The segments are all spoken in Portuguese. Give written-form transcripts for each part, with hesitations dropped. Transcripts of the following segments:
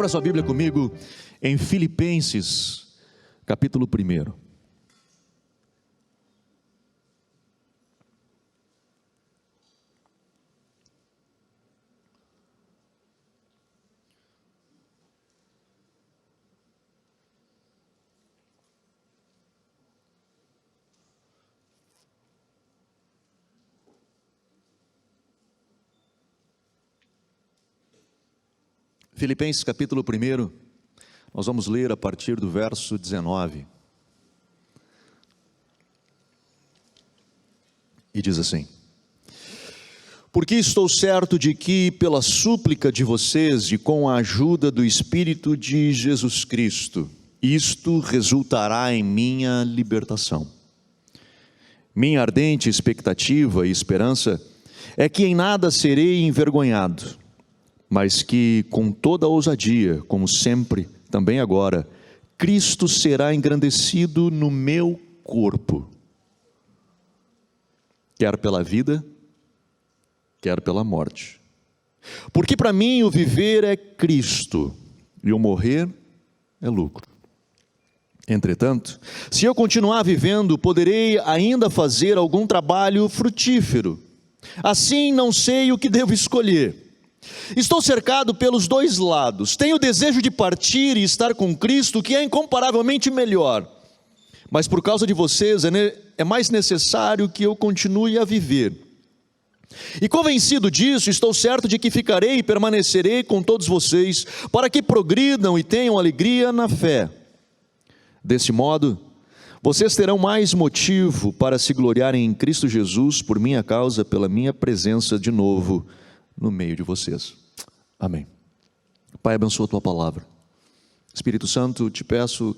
Abra sua Bíblia comigo em Filipenses, capítulo 1. Filipenses capítulo 1, nós vamos ler a partir do verso 19. E diz assim: porque estou certo de que, pela súplica de vocês e com a ajuda do Espírito de Jesus Cristo, isto resultará em minha libertação. Minha ardente expectativa e esperança é que em nada serei envergonhado, mas que com toda a ousadia, como sempre, também agora, Cristo será engrandecido no meu corpo, quer pela vida, quer pela morte. Porque para mim o viver é Cristo, e o morrer é lucro. Entretanto, se eu continuar vivendo, poderei ainda fazer algum trabalho frutífero. Assim não sei o que devo escolher. Estou cercado pelos dois lados. Tenho o desejo de partir e estar com Cristo, que é incomparavelmente melhor. Mas por causa de vocês é mais necessário que eu continue a viver. E convencido disso, estou certo de que ficarei e permanecerei com todos vocês, para que progridam e tenham alegria na fé. Desse modo, vocês terão mais motivo para se gloriarem em Cristo Jesus, por minha causa, pela minha presença de novo no meio de vocês. Amém. Pai, abençoa a tua palavra. Espírito Santo, te peço,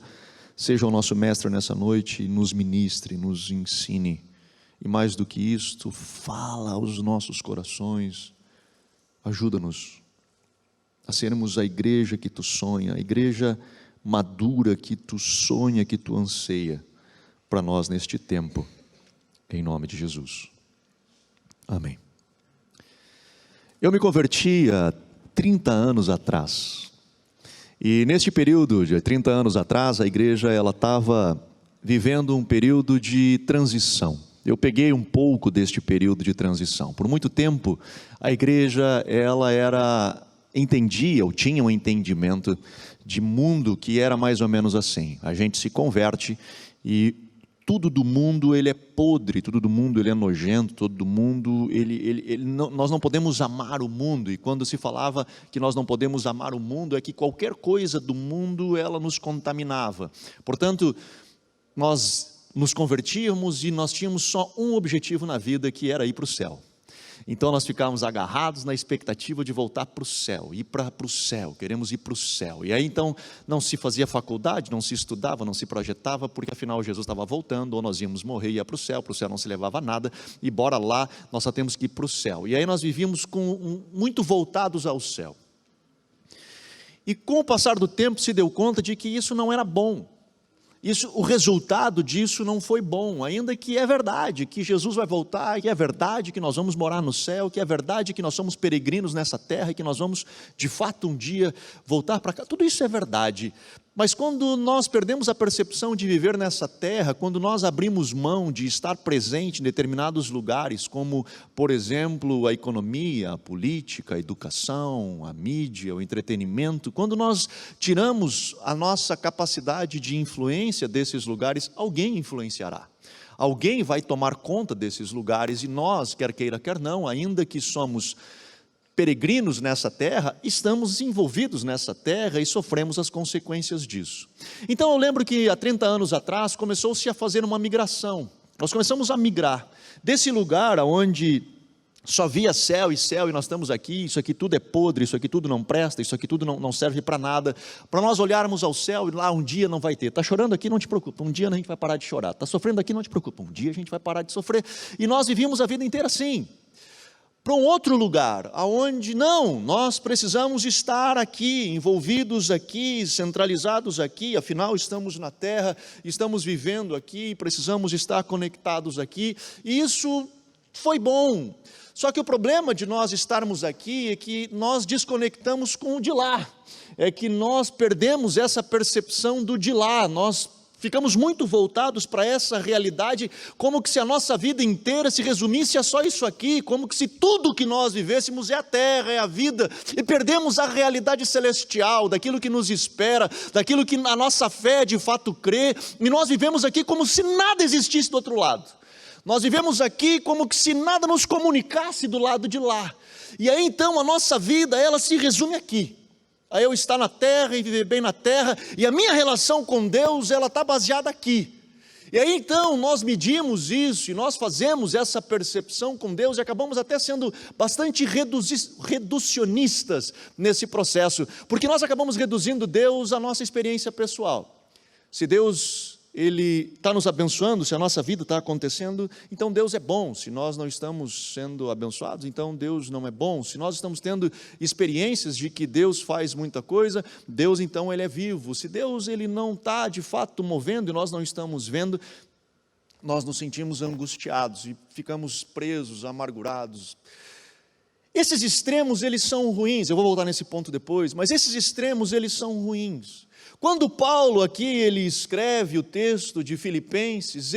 seja o nosso mestre nessa noite e nos ministre, nos ensine. E mais do que isto, fala aos nossos corações. Ajuda-nos a sermos a igreja que tu sonha, a igreja madura que tu sonha, que tu anseia para nós neste tempo. Em nome de Jesus. Amém. Eu me converti há 30 anos atrás, e neste período de 30 anos atrás, a igreja estava vivendo um período de transição. Eu peguei um pouco deste período de transição. Por muito tempo, a igreja entendia, ou tinha um entendimento de mundo que era mais ou menos assim: a gente se converte e tudo do mundo ele é podre, tudo do mundo ele é nojento, todo do mundo nós não podemos amar o mundo. E quando se falava que nós não podemos amar o mundo, é que qualquer coisa do mundo ela nos contaminava. Portanto, nós nos convertíamos e nós tínhamos só um objetivo na vida, que era ir para o céu. Então nós ficávamos agarrados na expectativa de voltar para o céu, ir para o céu, queremos ir para o céu. E aí então não se fazia faculdade, não se estudava, não se projetava, porque afinal Jesus estava voltando, ou nós íamos morrer e ia para o céu não se levava nada, e bora lá, nós só temos que ir para o céu. E aí nós vivíamos muito voltados ao céu. E com o passar do tempo se deu conta de que isso não era bom. O resultado disso não foi bom, ainda que é verdade que Jesus vai voltar, que é verdade que nós vamos morar no céu, que é verdade que nós somos peregrinos nessa terra e que nós vamos de fato um dia voltar para cá. Tudo isso é verdade, mas quando nós perdemos a percepção de viver nessa terra, quando nós abrimos mão de estar presente em determinados lugares, como por exemplo a economia, a política, a educação, a mídia, o entretenimento, quando nós tiramos a nossa capacidade de influência desses lugares, alguém influenciará. Alguém vai tomar conta desses lugares e nós, quer queira, quer não, ainda que somos peregrinos nessa terra, estamos envolvidos nessa terra e sofremos as consequências disso. Então eu lembro que há 30 anos atrás começou-se a fazer uma migração. Nós começamos a migrar desse lugar onde só via céu e nós estamos aqui, isso aqui tudo é podre, isso aqui tudo não presta, isso aqui tudo não serve para nada, para nós olharmos ao céu e lá um dia não vai ter. Está chorando aqui, não te preocupa, um dia a gente vai parar de chorar. Está sofrendo aqui, não te preocupa, um dia a gente vai parar de sofrer. E nós vivíamos a vida inteira assim. Para um outro lugar, aonde não, nós precisamos estar aqui, envolvidos aqui, centralizados aqui, afinal estamos na terra, estamos vivendo aqui, precisamos estar conectados aqui, e isso foi bom. Só que o problema de nós estarmos aqui é que nós desconectamos com o de lá, é que nós perdemos essa percepção do de lá, nós ficamos muito voltados para essa realidade, como que se a nossa vida inteira se resumisse a só isso aqui, como que se tudo que nós vivêssemos é a terra, é a vida, e perdemos a realidade celestial, daquilo que nos espera, daquilo que a nossa fé de fato crê, e nós vivemos aqui como se nada existisse do outro lado. Nós vivemos aqui como que se nada nos comunicasse do lado de lá. E aí então a nossa vida, ela se resume aqui. A eu estar na terra e viver bem na terra, e a minha relação com Deus, ela está baseada aqui. E aí então nós medimos isso, e nós fazemos essa percepção com Deus, e acabamos até sendo bastante reducionistas nesse processo, porque nós acabamos reduzindo Deus à nossa experiência pessoal. Se Deus, Ele está nos abençoando, se a nossa vida está acontecendo, então Deus é bom. Se nós não estamos sendo abençoados, então Deus não é bom. Se nós estamos tendo experiências de que Deus faz muita coisa, Deus então Ele é vivo. Se Deus Ele não está de fato movendo e nós não estamos vendo, nós nos sentimos angustiados e ficamos presos, amargurados. Esses extremos, eles são ruins. Eu vou voltar nesse ponto depois, mas esses extremos, eles são ruins. Quando Paulo aqui, ele escreve o texto de Filipenses,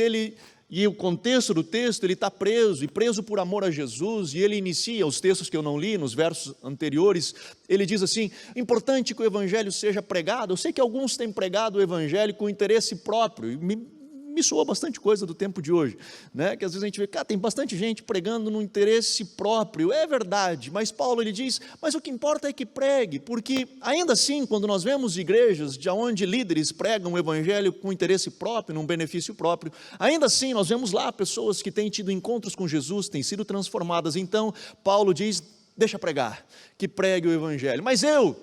e o contexto do texto, ele está preso, e preso por amor a Jesus, e ele inicia os textos que eu não li, nos versos anteriores, ele diz assim: importante que o evangelho seja pregado. Eu sei que alguns têm pregado o evangelho com interesse próprio, e me soou bastante coisa do tempo de hoje, né? Que às vezes a gente vê, cara, tem bastante gente pregando no interesse próprio, é verdade, mas Paulo ele diz, mas o que importa é que pregue, porque ainda assim, quando nós vemos igrejas de onde líderes pregam o evangelho com interesse próprio, num benefício próprio, ainda assim nós vemos lá pessoas que têm tido encontros com Jesus, têm sido transformadas. Então Paulo diz, deixa pregar, que pregue o evangelho, mas eu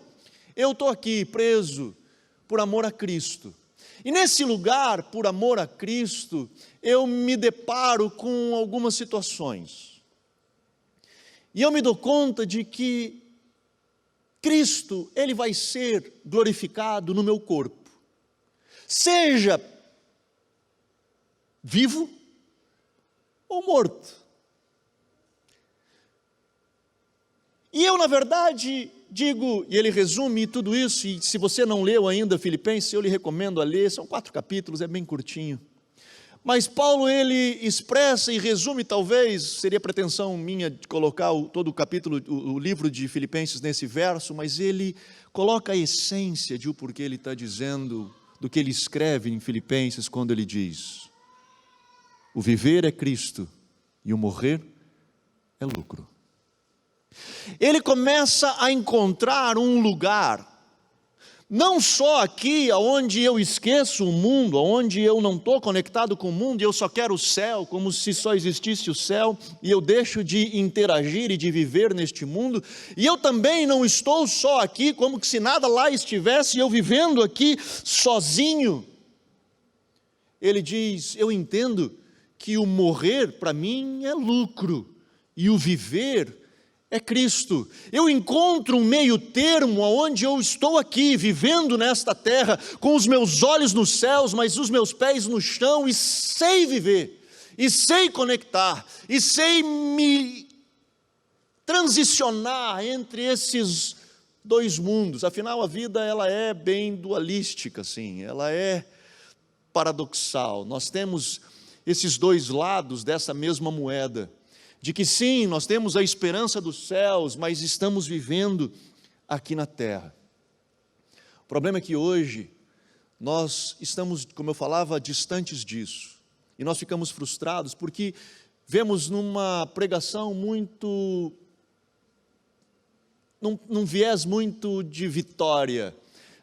estou aqui preso por amor a Cristo. E nesse lugar, por amor a Cristo, eu me deparo com algumas situações. E eu me dou conta de que Cristo, Ele vai ser glorificado no meu corpo. Seja vivo ou morto. E eu, na verdade, digo, e ele resume tudo isso, e se você não leu ainda Filipenses, eu lhe recomendo a ler, são 4 capítulos, é bem curtinho. Mas Paulo, ele expressa e resume, talvez, seria pretensão minha de colocar todo o capítulo, o livro de Filipenses nesse verso, mas ele coloca a essência de o porquê ele está dizendo, do que ele escreve em Filipenses, quando ele diz, o viver é Cristo, e o morrer é lucro. Ele começa a encontrar um lugar, não só aqui, onde eu esqueço o mundo, onde eu não estou conectado com o mundo, e eu só quero o céu, como se só existisse o céu, e eu deixo de interagir e de viver neste mundo, e eu também não estou só aqui, como que se nada lá estivesse, e eu vivendo aqui sozinho. Ele diz, eu entendo que o morrer para mim é lucro, e o viver é Cristo. Eu encontro um meio termo onde eu estou aqui, vivendo nesta terra, com os meus olhos nos céus, mas os meus pés no chão, e sei viver, e sei conectar, e sei me transicionar entre esses dois mundos. Afinal, a vida ela é bem dualística, assim, ela é paradoxal. Nós temos esses dois lados dessa mesma moeda, de que sim, nós temos a esperança dos céus, mas estamos vivendo aqui na terra. O problema é que hoje nós estamos, como eu falava, distantes disso, e nós ficamos frustrados porque vemos numa pregação muito, num viés muito de vitória,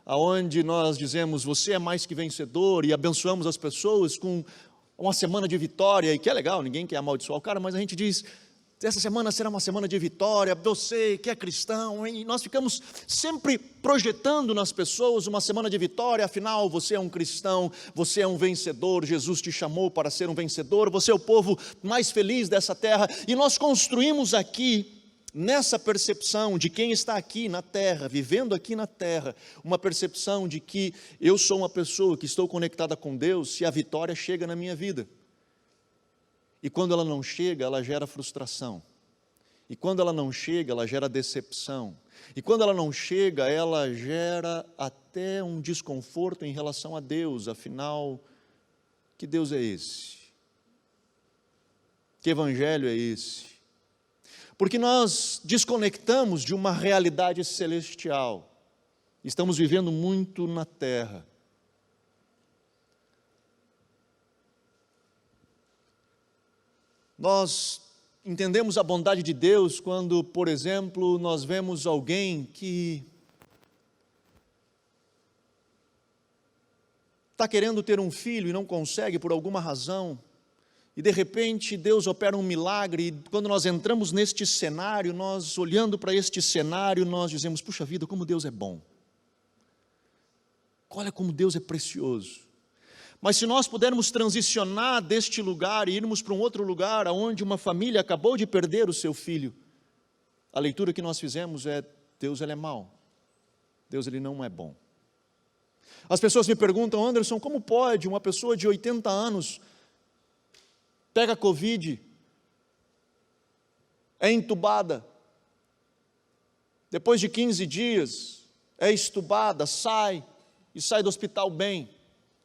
aonde nós dizemos, você é mais que vencedor, e abençoamos as pessoas com uma semana de vitória, e que é legal, ninguém quer amaldiçoar o cara, mas a gente diz, essa semana será uma semana de vitória, você que é cristão, e nós ficamos sempre projetando nas pessoas uma semana de vitória, afinal você é um cristão, você é um vencedor, Jesus te chamou para ser um vencedor, você é o povo mais feliz dessa terra, e nós construímos aqui, nessa percepção de quem está aqui na terra, vivendo aqui na terra, uma percepção de que eu sou uma pessoa que estou conectada com Deus, se a vitória chega na minha vida. E quando ela não chega, ela gera frustração. E quando ela não chega, ela gera decepção. E quando ela não chega, ela gera até um desconforto em relação a Deus. Afinal, que Deus é esse? Que evangelho é esse? Porque nós desconectamos de uma realidade celestial. Estamos vivendo muito na terra. Nós entendemos a bondade de Deus quando, por exemplo, nós vemos alguém que está querendo ter um filho e não consegue por alguma razão, e de repente Deus opera um milagre, e quando nós entramos neste cenário, nós olhando para este cenário, nós dizemos, puxa vida, como Deus é bom, olha como Deus é precioso. Mas se nós pudermos transicionar deste lugar e irmos para um outro lugar, onde uma família acabou de perder o seu filho, a leitura que nós fizemos é, Deus ele é mau, Deus ele não é bom. As pessoas me perguntam, Anderson, como pode uma pessoa de 80 anos, pega Covid, é entubada, depois de 15 dias, é estubada, sai do hospital bem,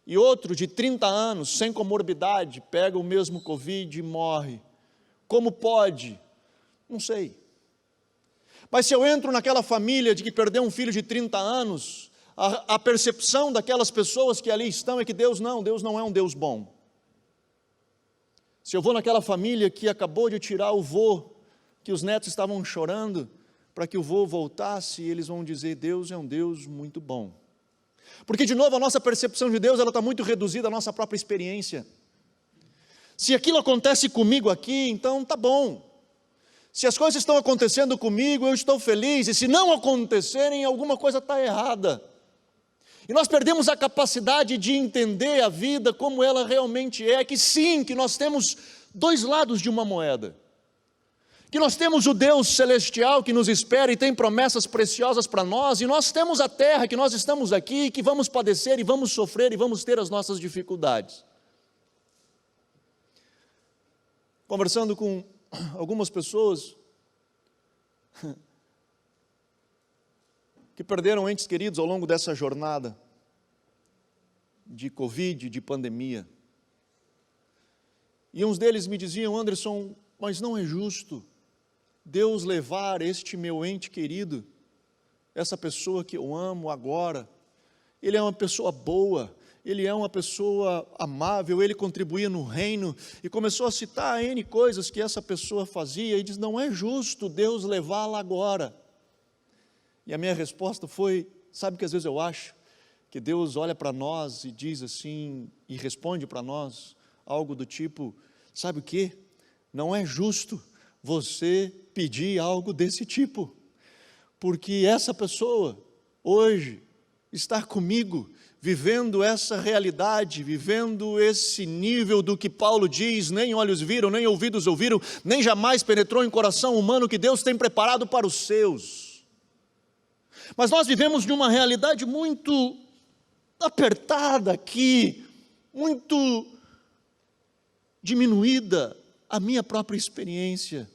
e outro de 30 anos, sem comorbidade, pega o mesmo Covid e morre. Como pode? Não sei. Mas se eu entro naquela família de que perdeu um filho de 30 anos, a percepção daquelas pessoas que ali estão é que Deus não é um Deus bom. Se eu vou naquela família que acabou de tirar o vô, que os netos estavam chorando, para que o vô voltasse, eles vão dizer, Deus é um Deus muito bom. Porque, de novo, a nossa percepção de Deus está muito reduzida à nossa própria experiência. Se aquilo acontece comigo aqui, então tá bom. Se as coisas estão acontecendo comigo, eu estou feliz. E se não acontecerem, alguma coisa está errada. E nós perdemos a capacidade de entender a vida como ela realmente é. Que sim, que nós temos dois lados de uma moeda. Que nós temos o Deus celestial que nos espera e tem promessas preciosas para nós, e nós temos a terra, que nós estamos aqui, que vamos padecer e vamos sofrer e vamos ter as nossas dificuldades. Conversando com algumas pessoas que perderam entes queridos ao longo dessa jornada de Covid, de pandemia, e uns deles me diziam, Anderson, mas não é justo Deus levar este meu ente querido, essa pessoa que eu amo agora, ele é uma pessoa boa, ele é uma pessoa amável, ele contribuía no reino, e começou a citar N coisas que essa pessoa fazia, e diz, não é justo Deus levá-la agora. E a minha resposta foi, sabe que às vezes eu acho que Deus olha para nós e diz assim, e responde para nós, algo do tipo, sabe o que? Não é justo você pedir algo desse tipo, porque essa pessoa, hoje, está comigo, vivendo essa realidade, vivendo esse nível do que Paulo diz, nem olhos viram, nem ouvidos ouviram, nem jamais penetrou em coração humano que Deus tem preparado para os seus. Mas nós vivemos numa realidade muito apertada aqui, muito diminuída, a minha própria experiência,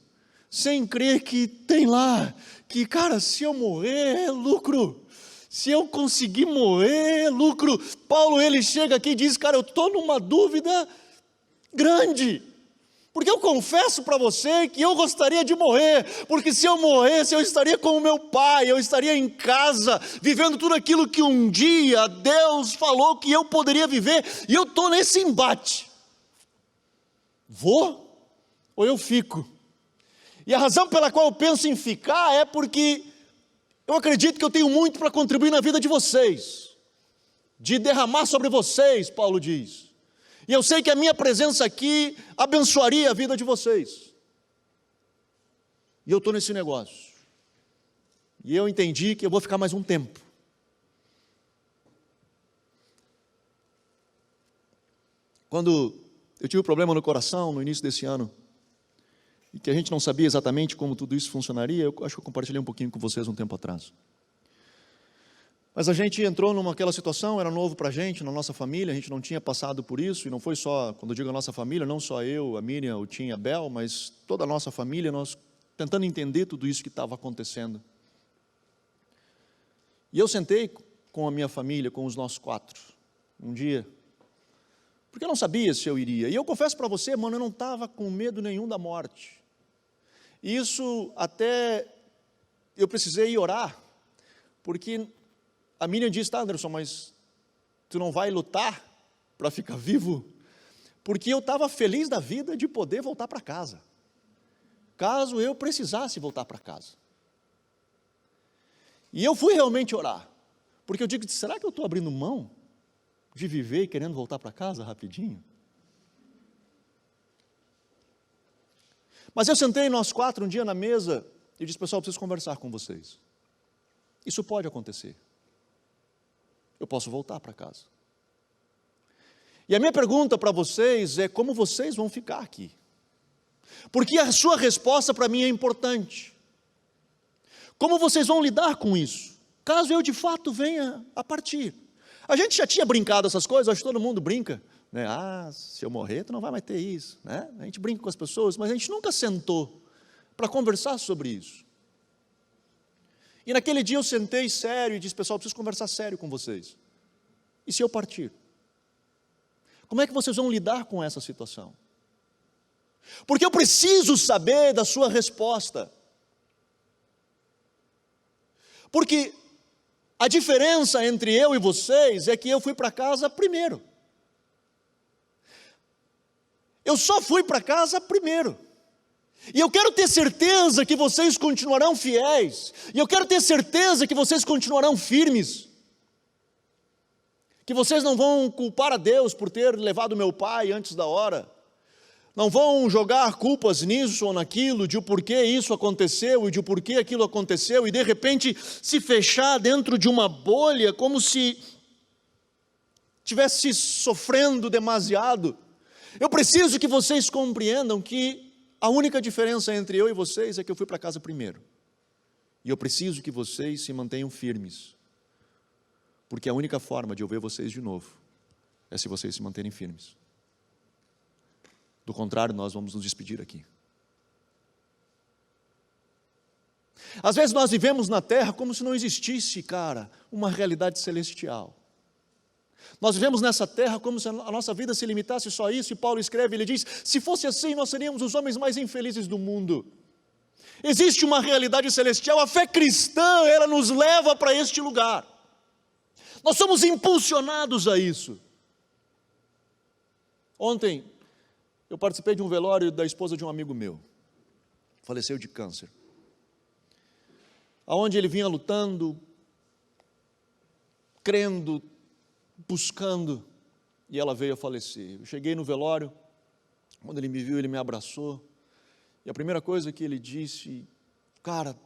sem crer que tem lá, que cara, se eu morrer é lucro, se eu conseguir morrer é lucro. Paulo ele chega aqui e diz, cara, eu estou numa dúvida grande, porque eu confesso para você que eu gostaria de morrer, porque se eu morresse eu estaria com o meu pai, eu estaria em casa, vivendo tudo aquilo que um dia Deus falou que eu poderia viver, e eu estou nesse embate, vou ou eu fico? E a razão pela qual eu penso em ficar é porque eu acredito que eu tenho muito para contribuir na vida de vocês, de derramar sobre vocês, Paulo diz, e eu sei que a minha presença aqui abençoaria a vida de vocês, e eu estou nesse negócio, e eu entendi que eu vou ficar mais um tempo. Quando eu tive um problema no coração no início desse ano, e que a gente não sabia exatamente como tudo isso funcionaria, eu acho que eu compartilhei um pouquinho com vocês um tempo atrás. Mas a gente entrou naquela situação, era novo para a gente, na nossa família, a gente não tinha passado por isso, e não foi só, quando eu digo a nossa família, não só eu, a Miriam, o Tim e a Bel, mas toda a nossa família, nós tentando entender tudo isso que estava acontecendo. E eu sentei com a minha família, com os nossos 4, um dia, porque eu não sabia se eu iria. E eu confesso para você, mano, eu não estava com medo nenhum da morte. E isso até eu precisei orar, porque a Miriam disse, tá, Anderson, mas tu não vai lutar para ficar vivo? Porque eu estava feliz da vida de poder voltar para casa, caso eu precisasse voltar para casa. E eu fui realmente orar, porque eu digo, será que eu estou abrindo mão de viver e querendo voltar para casa rapidinho? Mas eu sentei nós 4 um dia na mesa e disse, pessoal, eu preciso conversar com vocês. Isso pode acontecer. Eu posso voltar para casa. E a minha pergunta para vocês é como vocês vão ficar aqui. Porque a sua resposta para mim é importante. Como vocês vão lidar com isso? Caso eu de fato venha a partir. A gente já tinha brincado essas coisas, acho que todo mundo brinca, né? Ah, se eu morrer, tu não vai mais ter isso, né? A gente brinca com as pessoas, mas a gente nunca sentou para conversar sobre isso. E naquele dia eu sentei sério e disse, pessoal, eu preciso conversar sério com vocês. E se eu partir? Como é que vocês vão lidar com essa situação? Porque eu preciso saber da sua resposta. Porque a diferença entre eu e vocês é que eu fui para casa primeiro. Eu só fui para casa primeiro. E eu quero ter certeza que vocês continuarão fiéis. E eu quero ter certeza que vocês continuarão firmes. Que vocês não vão culpar a Deus por ter levado meu pai antes da hora. Não vão jogar culpas nisso ou naquilo, de o porquê isso aconteceu e de o porquê aquilo aconteceu, e de repente se fechar dentro de uma bolha, como se estivesse sofrendo demasiado. Eu preciso que vocês compreendam que a única diferença entre eu e vocês é que eu fui para casa primeiro. E eu preciso que vocês se mantenham firmes. Porque a única forma de eu ver vocês de novo é se vocês se manterem firmes. Do contrário, nós vamos nos despedir aqui. Às vezes nós vivemos na terra como se não existisse, cara, uma realidade celestial. Nós vivemos nessa terra como se a nossa vida se limitasse só a isso, e Paulo escreve, ele diz, se fosse assim, nós seríamos os homens mais infelizes do mundo. Existe uma realidade celestial, a fé cristã, ela nos leva para este lugar. Nós somos impulsionados a isso. Ontem, eu participei de um velório da esposa de um amigo meu, faleceu de câncer, aonde ele vinha lutando, crendo, buscando, e ela veio a falecer. Eu cheguei no velório, quando ele me viu, ele me abraçou, e a primeira coisa que ele disse, cara,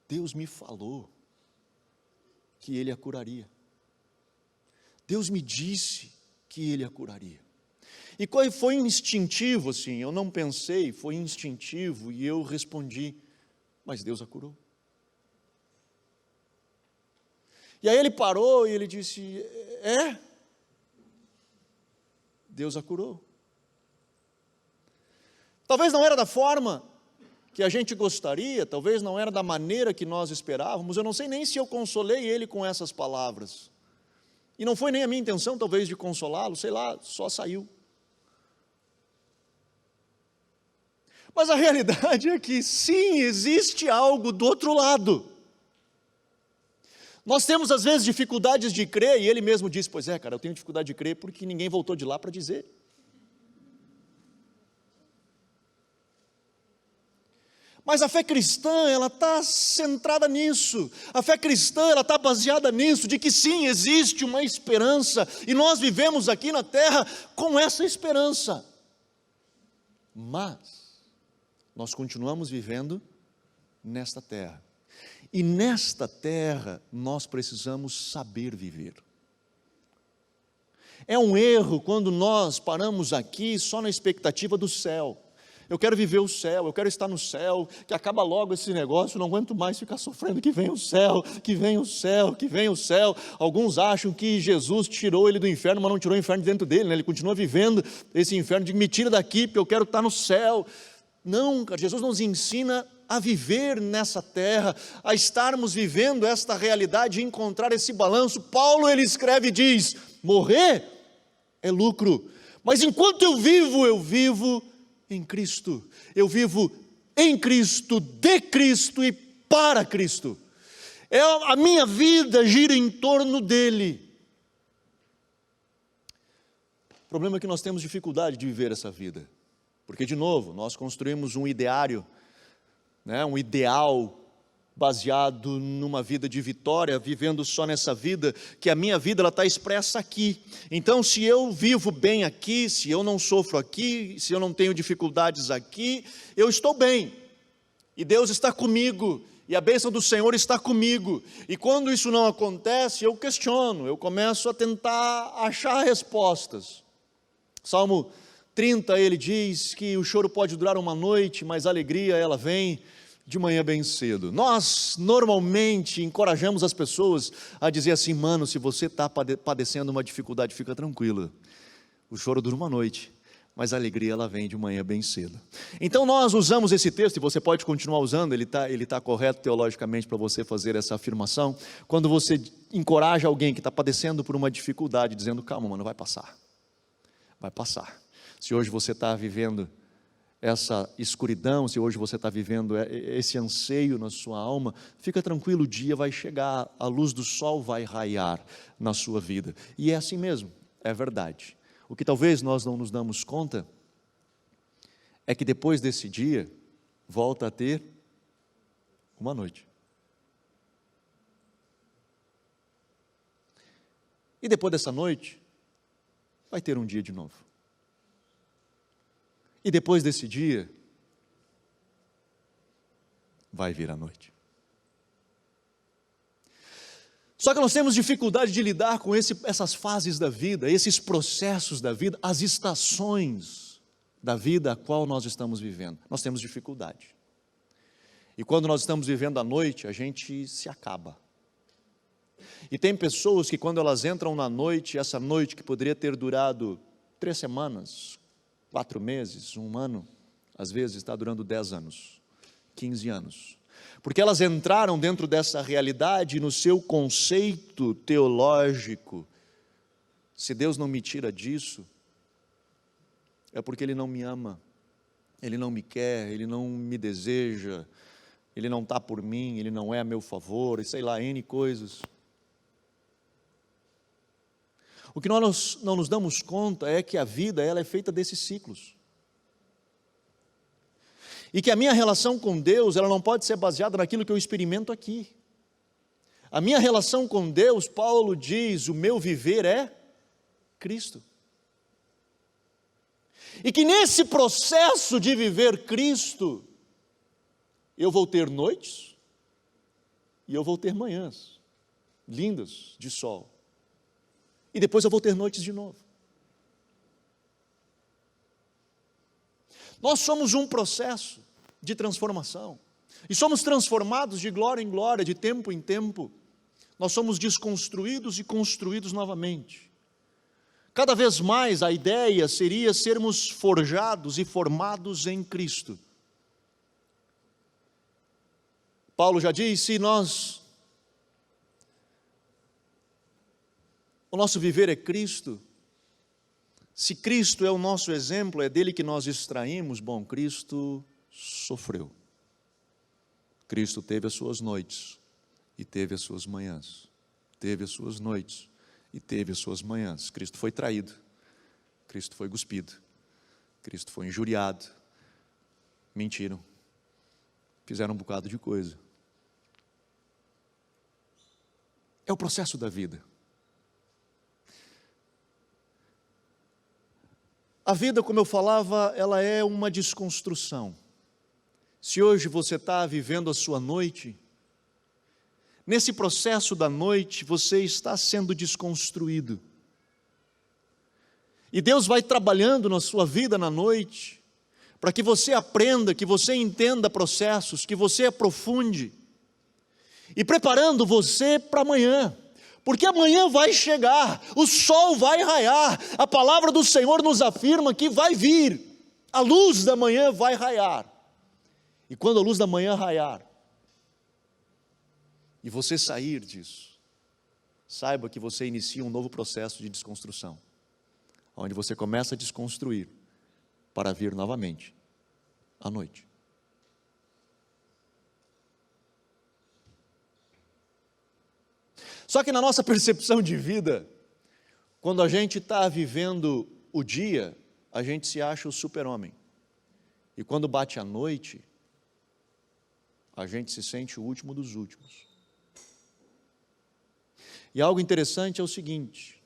Deus me falou que Ele a curaria. Deus me disse que Ele a curaria. E foi instintivo, assim, eu não pensei, foi instintivo, e eu respondi, mas Deus a curou. E aí ele parou e ele disse, Deus a curou. Talvez não era da forma que a gente gostaria, talvez não era da maneira que nós esperávamos, eu não sei nem se eu consolei ele com essas palavras. E não foi nem a minha intenção, talvez, de consolá-lo, sei lá, só saiu. Mas a realidade é que sim, existe algo do outro lado. Nós temos às vezes dificuldades de crer, e ele mesmo disse, pois é, cara, eu tenho dificuldade de crer porque ninguém voltou de lá para dizer. Mas a fé cristã, ela está centrada nisso. A fé cristã, ela está baseada nisso, de que sim, existe uma esperança, e nós vivemos aqui na terra com essa esperança. Mas nós continuamos vivendo nesta terra. E nesta terra nós precisamos saber viver. É um erro quando nós paramos aqui só na expectativa do céu. Eu quero viver o céu, eu quero estar no céu, que acaba logo esse negócio, eu não aguento mais ficar sofrendo que vem o céu, que vem o céu, que vem o céu. Alguns acham que Jesus tirou ele do inferno, mas não tirou o inferno dentro dele, né? Ele continua vivendo esse inferno, digo, me tira daqui, porque eu quero estar no céu. Não, cara, Jesus nos ensina a viver nessa terra, a estarmos vivendo esta realidade e encontrar esse balanço. Paulo, ele escreve e diz: morrer é lucro, mas enquanto eu vivo em Cristo. Eu vivo em Cristo, de Cristo e para Cristo. A minha vida gira em torno dele. O problema é que nós temos dificuldade de viver essa vida, porque, de novo, nós construímos um ideário, um ideal baseado numa vida de vitória, vivendo só nessa vida, que a minha vida está expressa aqui. Então, se eu vivo bem aqui, se eu não sofro aqui, se eu não tenho dificuldades aqui, eu estou bem, e Deus está comigo, e a bênção do Senhor está comigo. E quando isso não acontece, eu questiono, eu começo a tentar achar respostas. Salmo 30, ele diz que o choro pode durar uma noite, mas a alegria, ela vem de manhã bem cedo. Nós normalmente encorajamos as pessoas a dizer assim: mano, se você está padecendo uma dificuldade, fica tranquilo, o choro dura uma noite, mas a alegria, ela vem de manhã bem cedo. Então nós usamos esse texto, e você pode continuar usando, ele tá correto teologicamente para você fazer essa afirmação, quando você encoraja alguém que está padecendo por uma dificuldade, dizendo: calma, mano, vai passar. Se hoje você está vivendo essa escuridão, se hoje você está vivendo esse anseio na sua alma, fica tranquilo, o dia vai chegar, a luz do sol vai raiar na sua vida. E é assim mesmo, é verdade. O que talvez nós não nos damos conta é que depois desse dia, volta a ter uma noite. E depois dessa noite, vai ter um dia de novo. E depois desse dia, vai vir a noite. Só que nós temos dificuldade de lidar com essas fases da vida, esses processos da vida, as estações da vida a qual nós estamos vivendo. Nós temos dificuldade. E quando nós estamos vivendo a noite, a gente se acaba. E tem pessoas que, quando elas entram na noite, essa noite que poderia ter durado 3 semanas, 4 meses, 1 ano, às vezes está durando 10 anos, 15 anos. Porque elas entraram dentro dessa realidade, no seu conceito teológico: se Deus não me tira disso, é porque Ele não me ama, Ele não me quer, Ele não me deseja, Ele não está por mim, Ele não é a meu favor, e sei lá, N coisas. O que nós não nos damos conta é que a vida, ela é feita desses ciclos. E que a minha relação com Deus, ela não pode ser baseada naquilo que eu experimento aqui. A minha relação com Deus, Paulo diz, o meu viver é Cristo. E que nesse processo de viver Cristo, eu vou ter noites e eu vou ter manhãs lindas de sol. E depois eu vou ter noites de novo. Nós somos um processo de transformação. E somos transformados de glória em glória, de tempo em tempo. Nós somos desconstruídos e construídos novamente. Cada vez mais a ideia seria sermos forjados e formados em Cristo. Paulo já disse, o nosso viver é Cristo. Se Cristo é o nosso exemplo, é dele que nós extraímos. Bom, Cristo sofreu. Cristo teve as suas noites e teve as suas manhãs. Teve as suas noites e teve as suas manhãs. Cristo foi traído. Cristo foi cuspido. Cristo foi injuriado. Mentiram. Fizeram um bocado de coisa. É o processo da vida. A vida, como eu falava, ela é uma desconstrução. Se hoje você está vivendo a sua noite, nesse processo da noite, você está sendo desconstruído. E Deus vai trabalhando na sua vida na noite, para que você aprenda, que você entenda processos, que você aprofunde, e preparando você para amanhã. Porque amanhã vai chegar, o sol vai raiar, a palavra do Senhor nos afirma que vai vir, a luz da manhã vai raiar. E quando a luz da manhã raiar, e você sair disso, saiba que você inicia um novo processo de desconstrução, onde você começa a desconstruir para vir novamente à noite. Só que na nossa percepção de vida, quando a gente está vivendo o dia, a gente se acha o super-homem. E quando bate a noite, a gente se sente o último dos últimos. E algo interessante é o seguinte,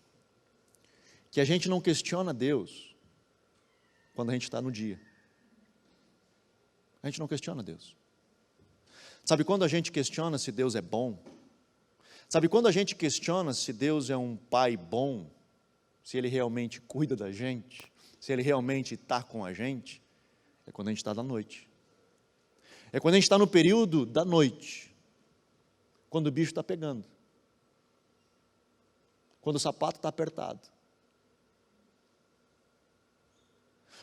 que a gente não questiona Deus quando a gente está no dia. A gente não questiona Deus. Sabe quando a gente questiona se Deus é bom? Sabe quando a gente questiona se Deus é um pai bom? Se Ele realmente cuida da gente? Se Ele realmente está com a gente? É quando a gente está da noite. É quando a gente está no período da noite. Quando o bicho está pegando. Quando o sapato está apertado.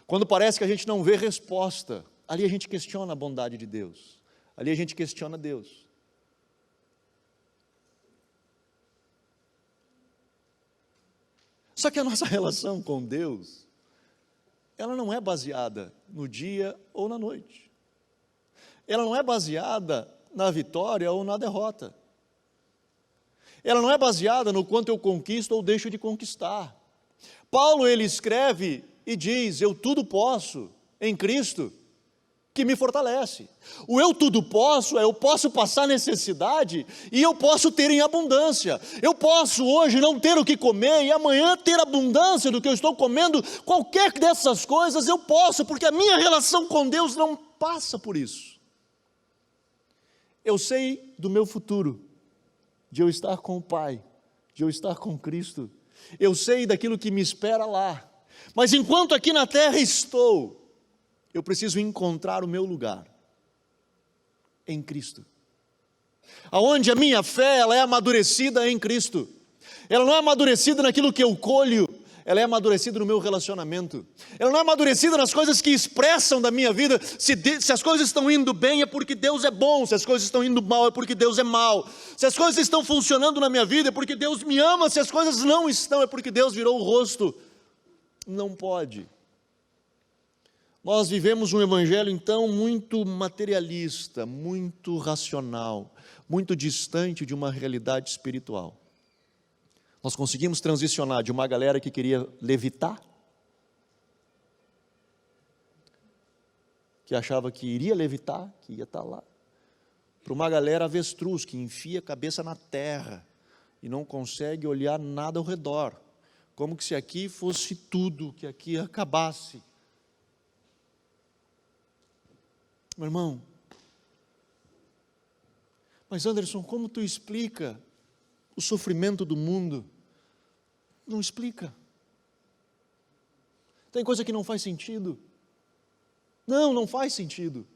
Quando parece que a gente não vê resposta, ali a gente questiona a bondade de Deus. Ali a gente questiona Deus. Só que a nossa relação com Deus, ela não é baseada no dia ou na noite. Ela não é baseada na vitória ou na derrota. Ela não é baseada no quanto eu conquisto ou deixo de conquistar. Paulo, ele escreve e diz, eu tudo posso em Cristo, que me fortalece. O eu tudo posso é eu posso passar necessidade e eu posso ter em abundância. Eu posso hoje não ter o que comer e amanhã ter abundância do que eu estou comendo. Qualquer dessas coisas eu posso, porque a minha relação com Deus não passa por isso. Eu sei do meu futuro, de eu estar com o Pai, de eu estar com Cristo. Eu sei daquilo que me espera lá. Mas enquanto aqui na terra estou, eu preciso encontrar o meu lugar em Cristo. Aonde a minha fé, ela é amadurecida em Cristo. Ela não é amadurecida naquilo que eu colho, ela é amadurecida no meu relacionamento. Ela não é amadurecida nas coisas que expressam da minha vida. Se as coisas estão indo bem é porque Deus é bom, se as coisas estão indo mal é porque Deus é mau. Se as coisas estão funcionando na minha vida é porque Deus me ama, se as coisas não estão é porque Deus virou o rosto. Não pode. Nós vivemos um evangelho então muito materialista, muito racional, muito distante de uma realidade espiritual. Nós conseguimos transicionar de uma galera que queria levitar, que achava que iria levitar, que ia estar lá, para uma galera avestruz, que enfia a cabeça na terra e não consegue olhar nada ao redor, como que se aqui fosse tudo, que aqui acabasse. Meu irmão, mas Anderson, como tu explica o sofrimento do mundo? Não explica. Tem coisa que não faz sentido. Não faz sentido.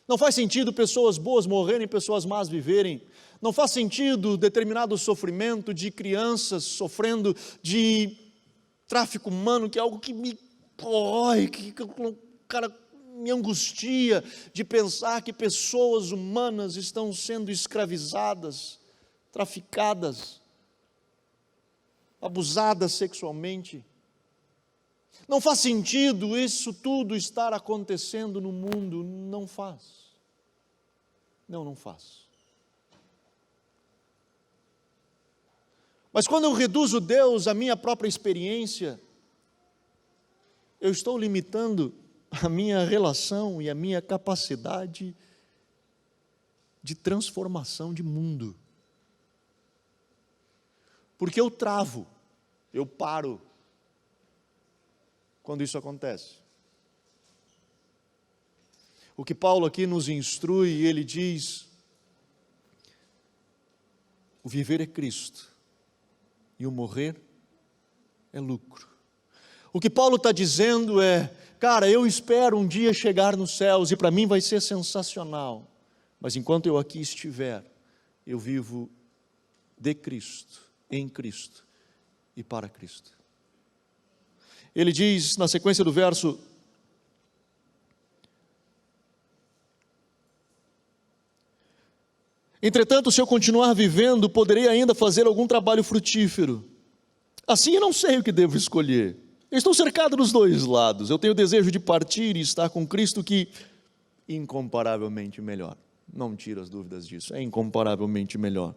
Não faz sentido pessoas boas morrerem, pessoas más viverem. Não faz sentido determinado sofrimento de crianças sofrendo de tráfico humano, que é algo que me corrói, cara, me angustia de pensar que pessoas humanas estão sendo escravizadas, traficadas, abusadas sexualmente. Não faz sentido isso tudo estar acontecendo no mundo, não faz. Não faz. Mas quando eu reduzo Deus à minha própria experiência, eu estou limitando a minha relação e a minha capacidade de transformação de mundo. Porque eu travo, eu paro quando isso acontece. O que Paulo aqui nos instrui, ele diz, o viver é Cristo e o morrer é lucro. O que Paulo está dizendo é, cara, eu espero um dia chegar nos céus e para mim vai ser sensacional, mas enquanto eu aqui estiver, eu vivo de Cristo, em Cristo e para Cristo. Ele diz na sequência do verso, Entretanto, se eu continuar vivendo, poderei ainda fazer algum trabalho frutífero. Assim eu não sei o que devo escolher. Eu estou cercado dos dois lados. Eu tenho o desejo de partir e estar com Cristo, que é incomparavelmente melhor. Não tiro as dúvidas disso, é incomparavelmente melhor.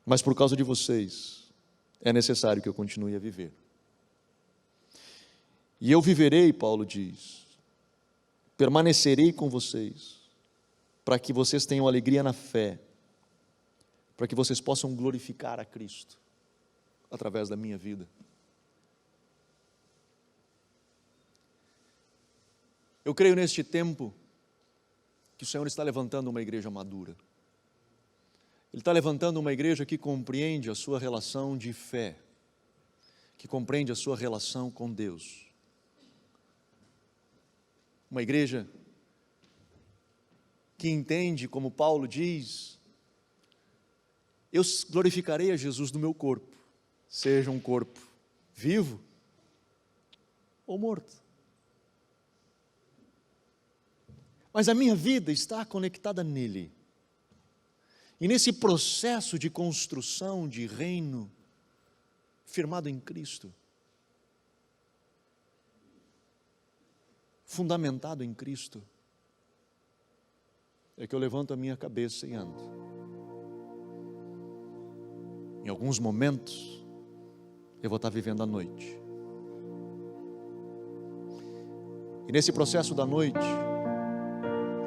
Mas por causa de vocês, é necessário que eu continue a viver. E eu viverei, Paulo diz, permanecerei com vocês, para que vocês tenham alegria na fé, para que vocês possam glorificar a Cristo através da minha vida. Eu creio neste tempo que o Senhor está levantando uma igreja madura. Ele está levantando uma igreja que compreende a sua relação de fé, que compreende a sua relação com Deus. Uma igreja que entende, como Paulo diz, eu glorificarei a Jesus no meu corpo, seja um corpo vivo ou morto. Mas a minha vida está conectada nele. E nesse processo de construção de reino firmado em Cristo, fundamentado em Cristo, é que eu levanto a minha cabeça e ando. Em alguns momentos, eu vou estar vivendo a noite. E nesse processo da noite,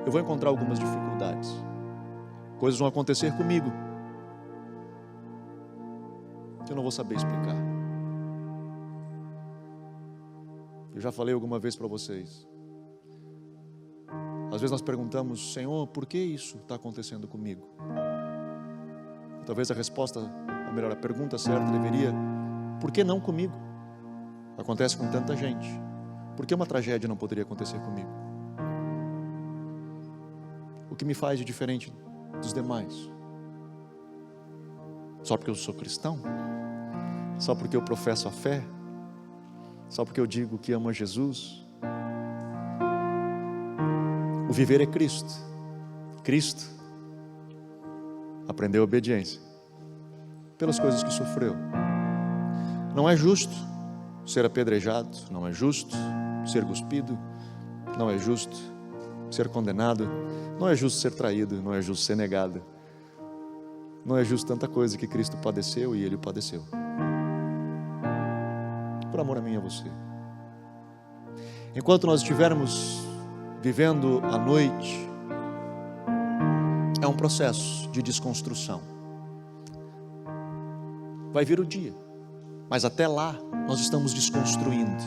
eu vou encontrar algumas dificuldades. Coisas vão acontecer comigo que eu não vou saber explicar. Eu já falei alguma vez para vocês. Às vezes nós perguntamos, Senhor, por que isso está acontecendo comigo? Talvez a resposta, ou melhor, a pergunta certa deveria, por que não comigo? Acontece com tanta gente. Por que uma tragédia não poderia acontecer comigo? O que me faz de diferente dos demais? Só porque eu sou cristão? Só porque eu professo a fé? Só porque eu digo que amo a Jesus? O viver é Cristo. Cristo aprendeu a obediência pelas coisas que sofreu. Não é justo ser apedrejado, não é justo ser cuspido, não é justo ser condenado, não é justo ser traído, não é justo ser negado, não é justo tanta coisa que Cristo padeceu e Ele padeceu por amor a mim e a você. Enquanto nós estivermos vivendo a noite, é um processo de desconstrução. Vai vir o dia, mas até lá nós estamos desconstruindo,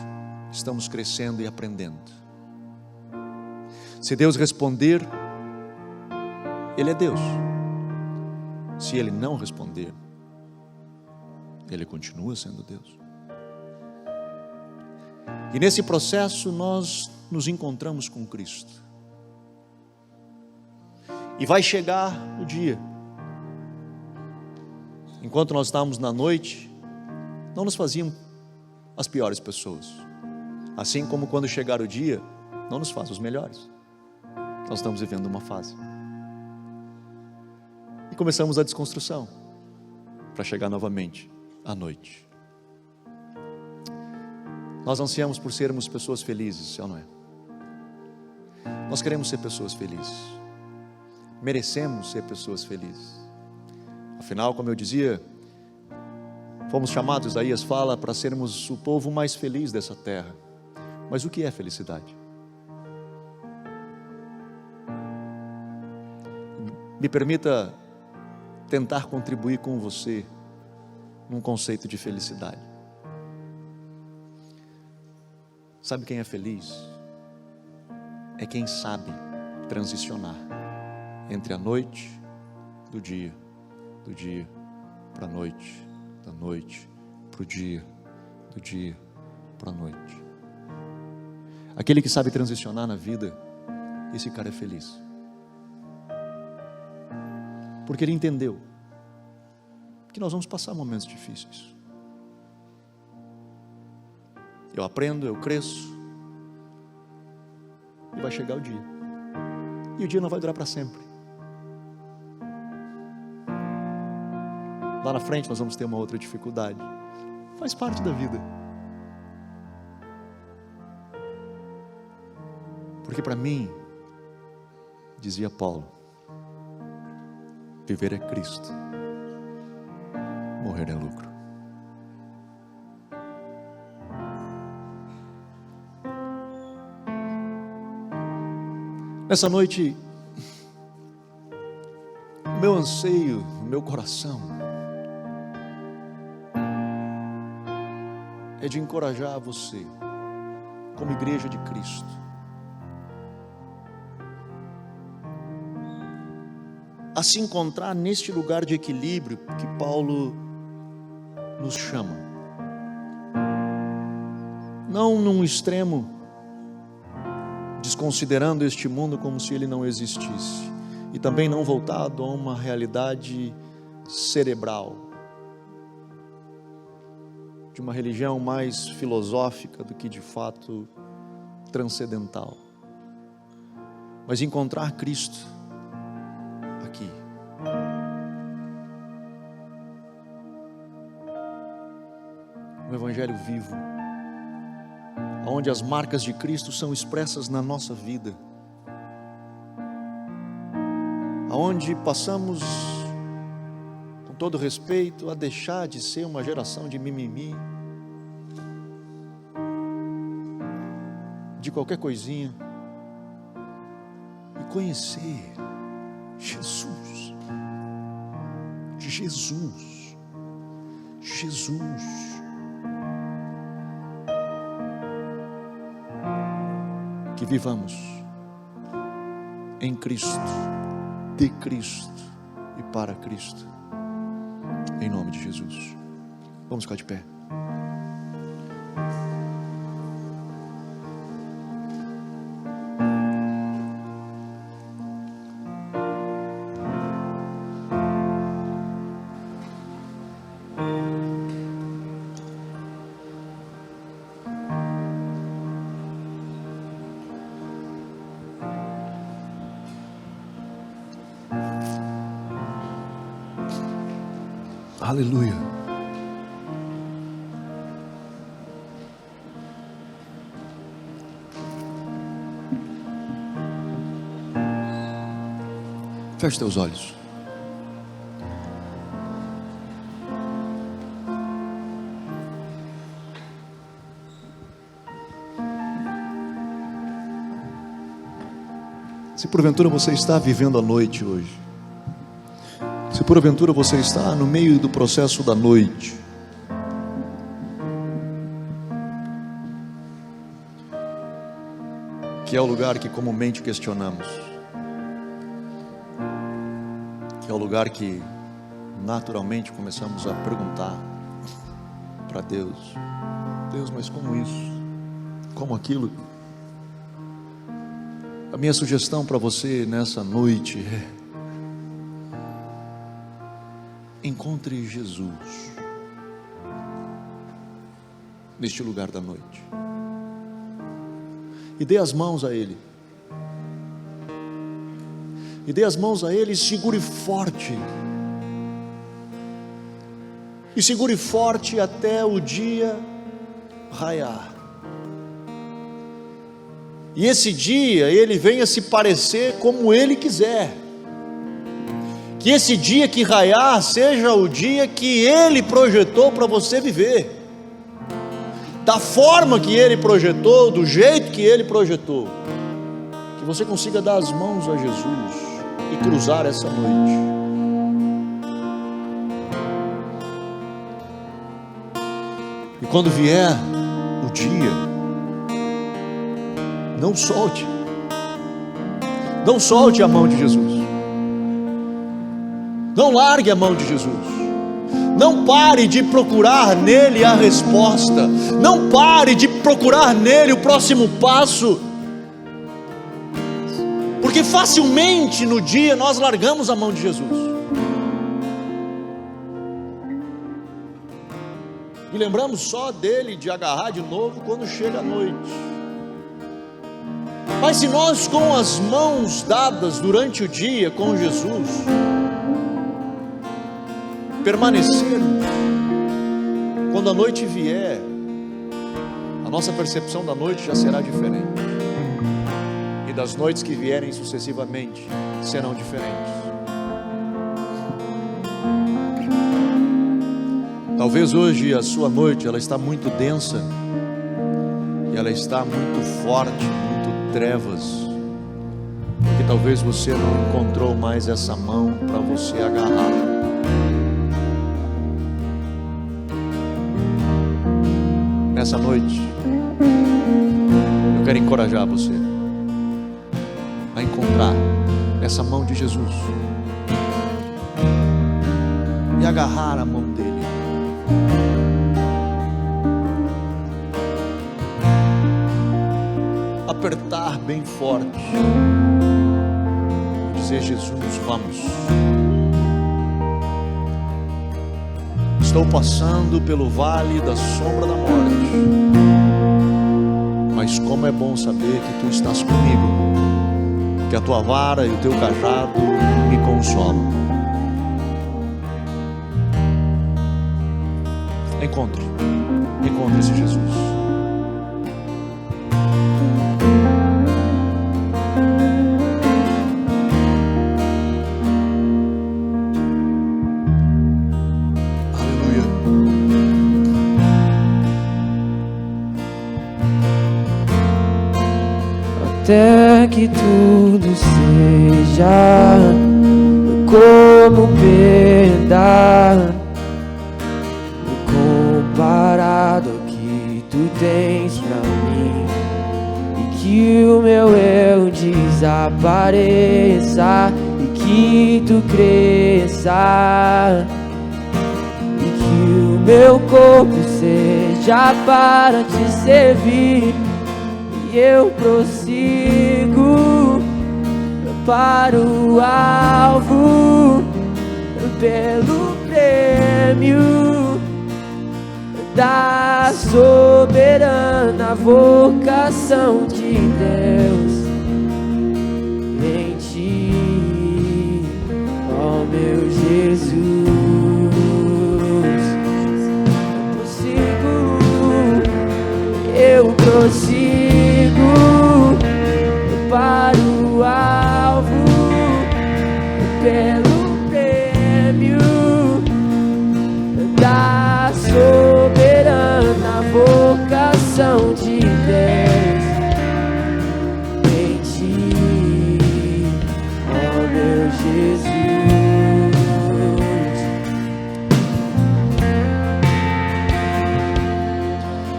estamos crescendo e aprendendo. Se Deus responder, Ele é Deus. Se Ele não responder, Ele continua sendo Deus. E nesse processo nós nos encontramos com Cristo. E vai chegar o dia. Enquanto nós estávamos na noite, não nos faziam as piores pessoas. Assim como quando chegar o dia, não nos faz os melhores. Nós estamos vivendo uma fase. E começamos a desconstrução para chegar novamente à noite. Nós ansiamos por sermos pessoas felizes, ou não é? Nós queremos ser pessoas felizes. Merecemos ser pessoas felizes. Afinal, como eu dizia, fomos chamados, Isaías fala, para sermos o povo mais feliz dessa terra. Mas o que é felicidade? Me permita tentar contribuir com você num conceito de felicidade. Sabe quem é feliz? É quem sabe transicionar entre a noite do dia para a noite, da noite para o dia, do dia para a noite. Aquele que sabe transicionar na vida, esse cara é feliz. Porque ele entendeu que nós vamos passar momentos difíceis. Eu aprendo, eu cresço, e vai chegar o dia. E o dia não vai durar para sempre. Lá na frente nós vamos ter uma outra dificuldade. Faz parte da vida. Porque para mim, dizia Paulo, viver é Cristo, morrer é lucro. Nessa noite, o meu anseio, o meu coração é de encorajar você, como igreja de Cristo, a se encontrar neste lugar de equilíbrio que Paulo nos chama. Não num extremo, desconsiderando este mundo como se ele não existisse, e também não voltado a uma realidade cerebral, de uma religião mais filosófica do que de fato transcendental, mas encontrar Cristo aqui. Um evangelho vivo, onde as marcas de Cristo são expressas na nossa vida, onde passamos, com todo respeito, a deixar de ser uma geração de mimimi, de qualquer coisinha, e conhecer Jesus. Jesus. Jesus. Que vivamos em Cristo, de Cristo e para Cristo, em nome de Jesus. Vamos ficar de pé. Aleluia. Feche teus olhos. Se porventura você está vivendo a noite hoje, se porventura você está no meio do processo da noite, que é o lugar que comumente questionamos, que é o lugar que naturalmente começamos a perguntar para Deus: Deus, mas como isso? Como aquilo? A minha sugestão para você nessa noite é: encontre Jesus neste lugar da noite e dê as mãos a Ele, e dê as mãos a Ele, e segure forte, e segure forte até o dia raiar, e esse dia Ele venha se parecer como Ele quiser. Que esse dia que raiar seja o dia que Ele projetou para você viver, da forma que Ele projetou, do jeito que Ele projetou. Que você consiga dar as mãos a Jesus e cruzar essa noite. E quando vier o dia, não solte a mão de Jesus. Não largue a mão de Jesus. Não pare de procurar nele a resposta. Não pare de procurar nele o próximo passo. Porque facilmente no dia nós largamos a mão de Jesus. E lembramos só dele, de agarrar de novo quando chega a noite. Mas se nós, com as mãos dadas durante o dia com Jesus, permanecermos, quando a noite vier, a nossa percepção da noite já será diferente, e das noites que vierem sucessivamente serão diferentes. Talvez hoje a sua noite ela está muito densa, e ela está muito forte, muito trevas, porque talvez você não encontrou mais essa mão para você agarrar. Nessa noite, eu quero encorajar você a encontrar essa mão de Jesus e agarrar a mão dele. Apertar bem forte e dizer: Jesus, vamos. Estou passando pelo vale da sombra da morte, mas como é bom saber que tu estás comigo, que a tua vara e o teu cajado me consolam. Encontre esse Jesus. Até que tudo seja como pedra, comparado ao que tu tens pra mim, e que o meu eu desapareça, e que tu cresça, e que o meu corpo seja para te servir. E eu prossigo para o alvo, pelo prêmio da soberana vocação de Deus em ti, ó meu Jesus. Eu prossigo para o alvo, pelo prêmio da soberana vocação de Deus em ti, ó meu Jesus.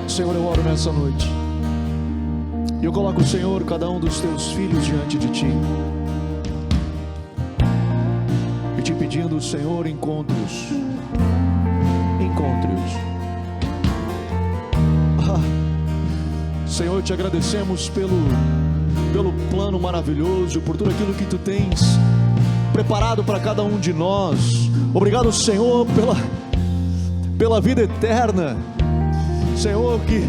Senhor, eu oro nessa noite, e eu coloco, Senhor, cada um dos teus filhos diante de ti, e te pedindo, Senhor, encontre-os. Senhor, te agradecemos pelo plano maravilhoso, por tudo aquilo que tu tens preparado para cada um de nós. Obrigado, Senhor, pela vida eterna, Senhor, que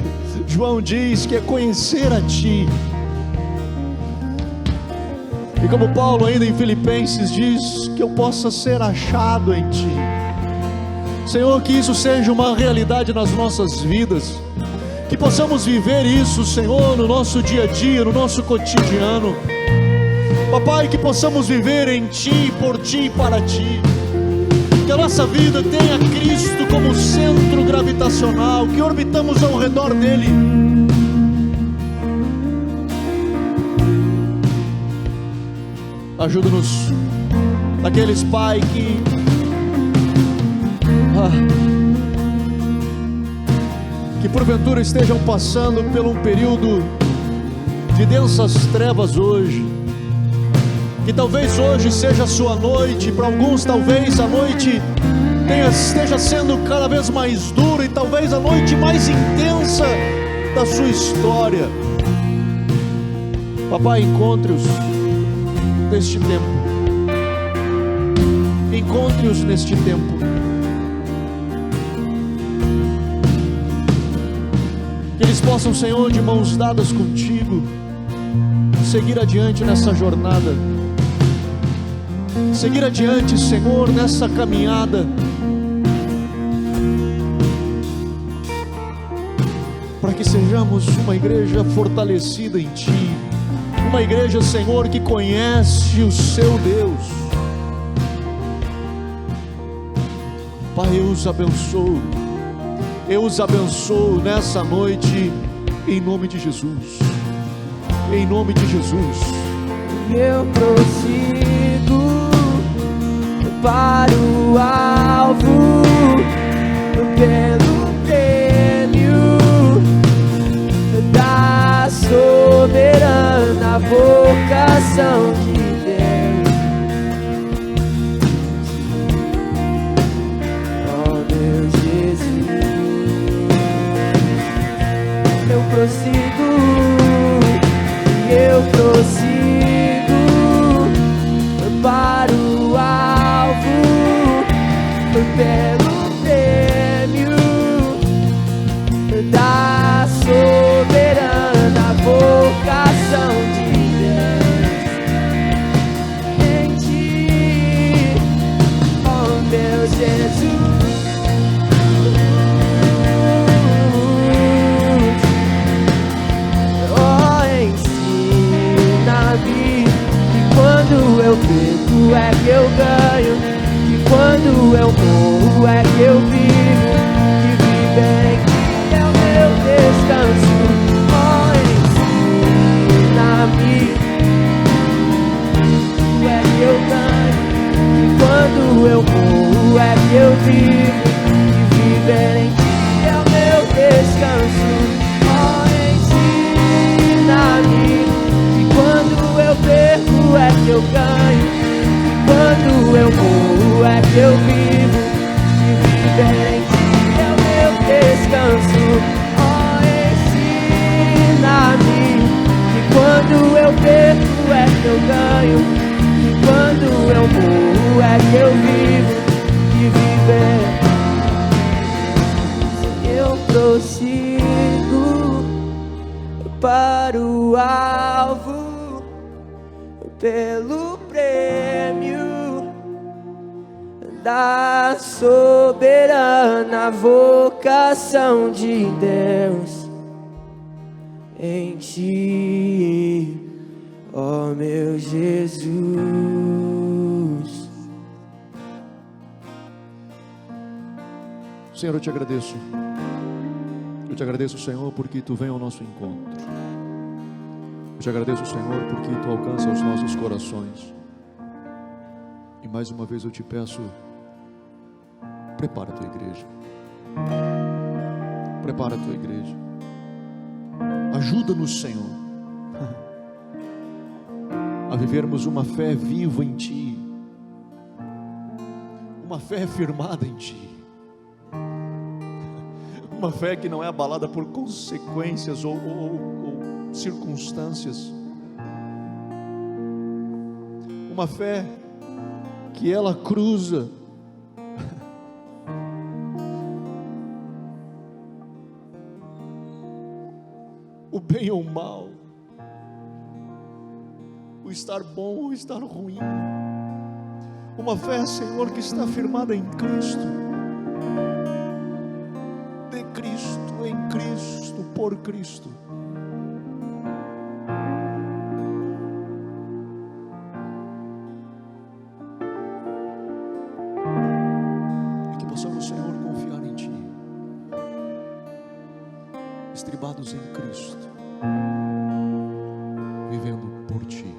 João diz que é conhecer a ti, e como Paulo ainda em Filipenses diz, que eu possa ser achado em ti. Senhor, que isso seja uma realidade nas nossas vidas, que possamos viver isso, Senhor, no nosso dia a dia, no nosso cotidiano. Papai, que possamos viver em ti, por ti e para ti, que a nossa vida tenha Cristo como centro gravitacional, que orbitamos ao redor dele. Ajuda-nos, aqueles, Pai, que porventura estejam passando por um período de densas trevas hoje, que talvez hoje seja a sua noite, para alguns talvez a noite esteja sendo cada vez mais dura, e talvez a noite mais intensa da sua história. Papai, encontre-os neste tempo, encontre-os neste tempo, que eles possam, Senhor, de mãos dadas contigo, seguir adiante nessa jornada, seguir adiante, Senhor, nessa caminhada, para que sejamos uma igreja fortalecida em Ti, uma igreja, Senhor, que conhece o seu Deus. Pai, eu os abençoo nessa noite, em nome de Jesus, em nome de Jesus. Eu prossigo para o alvo, pelo prêmio da soberana vocação de Deus. Oh meu Jesus, eu prossigo para o alvo, pelo prêmio da soberana vocação de Deus em Ti, oh meu Jesus. Oh, ensina-me que quando eu perco é que eu ganho, que quando eu morro é que eu vivo, que viver em Ti é o meu descanso. Oh, ensina-me que é que eu ganho, que quando eu morro é que eu vivo, que viver em Ti é o meu descanso. Oh, ensina-me que quando eu perco é que eu ganho, quando eu morro é que eu vivo, que viver em Ti é o meu descanso. Oh, ensina-me que quando eu perco é que eu ganho, que quando eu morro é que eu vivo, que viver. Eu prossigo para o alvo, pelo prêmio da soberana vocação de Deus em Ti, ó meu Jesus. Senhor, eu te agradeço. Eu te agradeço, Senhor, porque Tu vem ao nosso encontro. Eu te agradeço, Senhor, porque Tu alcança os nossos corações. E mais uma vez eu te peço, prepara a Tua igreja. Prepara a Tua igreja. Ajuda-nos, Senhor, a vivermos uma fé viva em Ti, uma fé firmada em Ti, uma fé que não é abalada por consequências ou circunstâncias, uma fé que ela cruza o bem ou o mal, o estar bom ou o estar ruim, uma fé, Senhor, que está firmada em Cristo, de Cristo, em Cristo, por Cristo. E que possamos, Senhor, confiar em Ti, estribados em Cristo, vivendo por Ti.